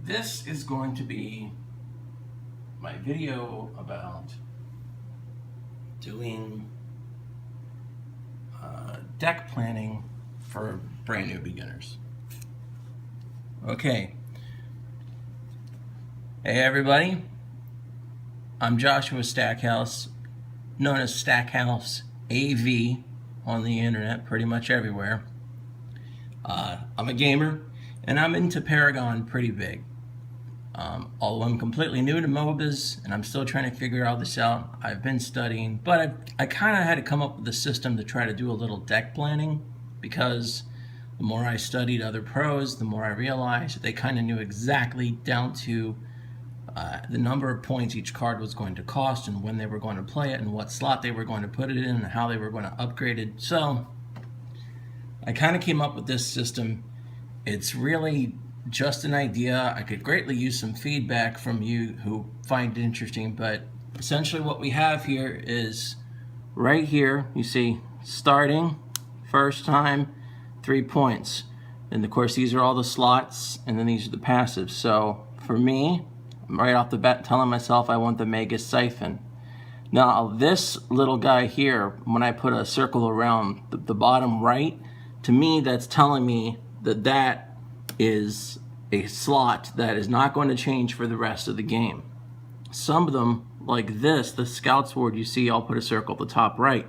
This is going to be my video about doing deck planning for brand new beginners. Okay. Hey everybody, I'm Joshua Stackhouse, known as Stackhouse AV on the internet, pretty much everywhere. I'm a gamer, and I'm into Paragon pretty big. Although I'm completely new to MOBAs, and I'm still trying to figure all this out. I've been studying, but I kind of had to come up with a system to try to do a little deck planning, because the more I studied other pros, the more I realized that they kind of knew exactly down to the number of points each card was going to cost, and when they were going to play it, and what slot they were going to put it in, and how they were going to upgrade it. So I kind of came up with this system. It's really just an idea. I could greatly use some feedback from you who find it interesting, but essentially what we have here is right here, you see starting, first time, 3 points. And of course these are all the slots, and then these are the passives. So for me, I'm right off the bat telling myself I want the Mega Siphon. Now this little guy here, when I put a circle around the bottom right, to me that's telling me that that is a slot that is not going to change for the rest of the game. Some of them, like this, the Scout Sword, you see I'll put a circle at the top right,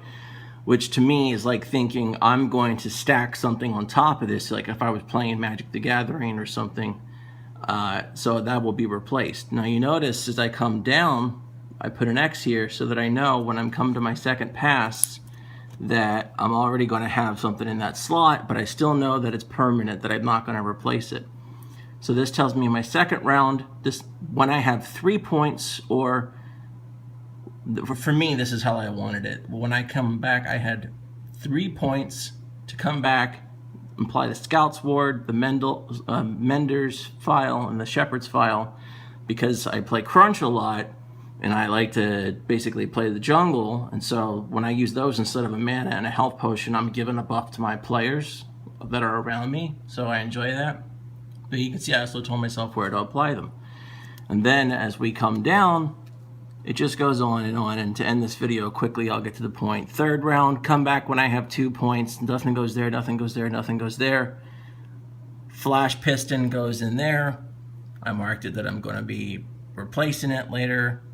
which to me is like thinking I'm going to stack something on top of this, like if I was playing Magic the Gathering or something. So that will be replaced. Now you notice as I come down, I put an X here so that I know when I'm coming to my second pass that I'm already going to have something in that slot, but I still know that it's permanent, that I'm not going to replace it. So this tells me in my second round, when I have 3 points, or for me, this is how I wanted it. When I come back, I had 3 points to come back, apply the Scout's Ward, the Mender's file, and the Shepherd's file, because I play Crunch a lot, and I like to basically play the jungle, and so when I use those instead of a mana and a health potion, I'm giving a buff to my players that are around me, so I enjoy that. But you can see I also told myself where to apply them. And then as we come down, it just goes on, and to end this video quickly, I'll get to the point. Third round, come back when I have 2 points, nothing goes there, nothing goes there, nothing goes there. Flash Piston goes in there. I marked it that I'm going to be replacing it later.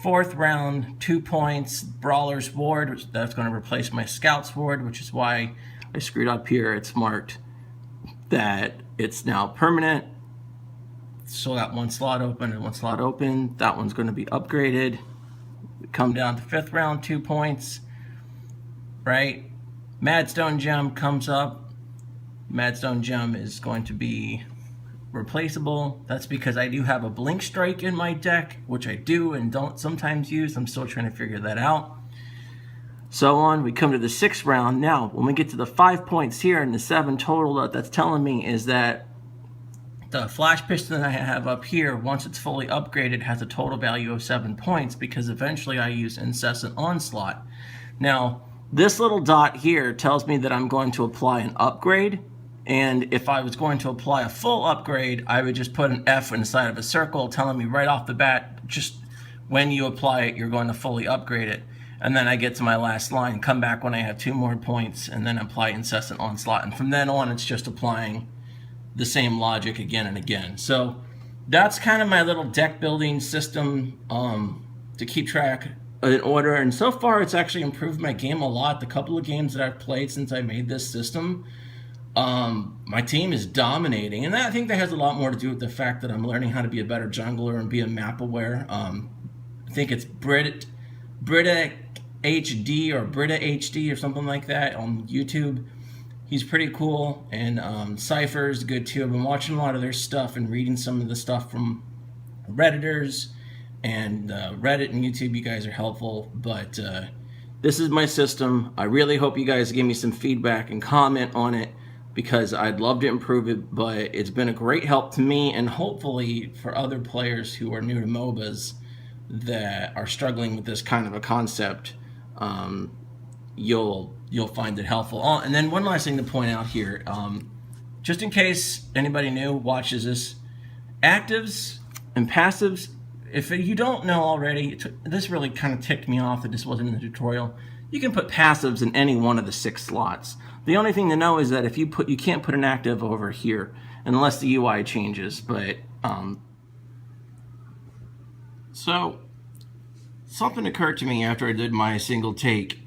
Fourth round, 2 points, Brawler's Ward, which that's going to replace my Scout's Ward, which is why I screwed up here. It's marked that it's now permanent. So that one slot open and one slot open, that one's going to be upgraded. We come down to fifth round, 2 points, right? Madstone Gem comes up. Madstone Gem is going to be replaceable. That's because I do have a Blink Strike in my deck, which I do and don't sometimes use. I'm still trying to figure that out. So on, we come to the sixth round. Now, when we get to the 5 points here and the 7 total, that's telling me is that the Flash Piston that I have up here, once it's fully upgraded, has a total value of 7 points, because eventually I use Incessant Onslaught. Now, this little dot here tells me that I'm going to apply an upgrade. And if I was going to apply a full upgrade, I would just put an F inside of a circle telling me right off the bat, just when you apply it, you're going to fully upgrade it. And then I get to my last line, come back when I have 2 more points, and then apply Incessant Onslaught. And from then on, it's just applying the same logic again and again. So that's kind of my little deck building system to keep track in order. And so far, it's actually improved my game a lot. The couple of games that I've played since I made this system, my team is dominating, and I think that has a lot more to do with the fact that I'm learning how to be a better jungler and be a map aware. I think it's Brita HD or Brita HD or something like that on YouTube. He's pretty cool, and Cypher's good too. I've been watching a lot of their stuff and reading some of the stuff from Redditors, and Reddit and YouTube, you guys are helpful, but this is my system. I really hope you guys give me some feedback and comment on it, because I'd love to improve it, but it's been a great help to me, and hopefully for other players who are new to MOBAs that are struggling with this kind of a concept, you'll find it helpful. Oh, and then one last thing to point out here, just in case anybody new watches this, actives and passives, if you don't know already, this really kind of ticked me off that this wasn't in the tutorial. You can put passives in any one of the 6 slots. The only thing to know is that if you can't put an active over here unless the UI changes. But so something occurred to me after I did my single take,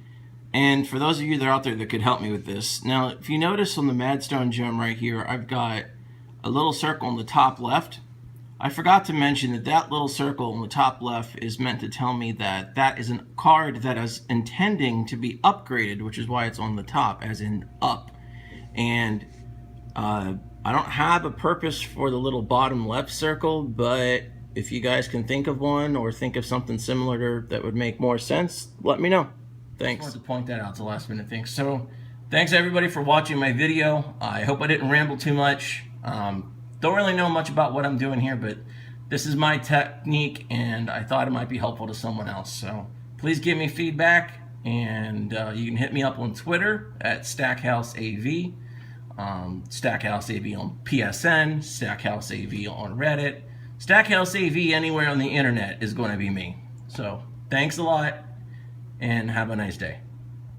and for those of you that are out there that could help me with this. Now, if you notice on the Madstone gem right here, I've got a little circle on the top left. I forgot to mention that that little circle on the top left is meant to tell me that that is a card that is intending to be upgraded, which is why it's on the top, as in up. And I don't have a purpose for the little bottom left circle, but if you guys can think of one or think of something similar that would make more sense, let me know. Thanks. I wanted to point that out. It's a last minute thing. So thanks everybody for watching my video. I hope I didn't ramble too much. Don't really know much about what I'm doing here, but this is my technique and I thought it might be helpful to someone else. So please give me feedback, and you can hit me up on Twitter at StackhouseAV, StackhouseAV on PSN, StackhouseAV on Reddit. StackhouseAV anywhere on the internet is going to be me. So thanks a lot and have a nice day.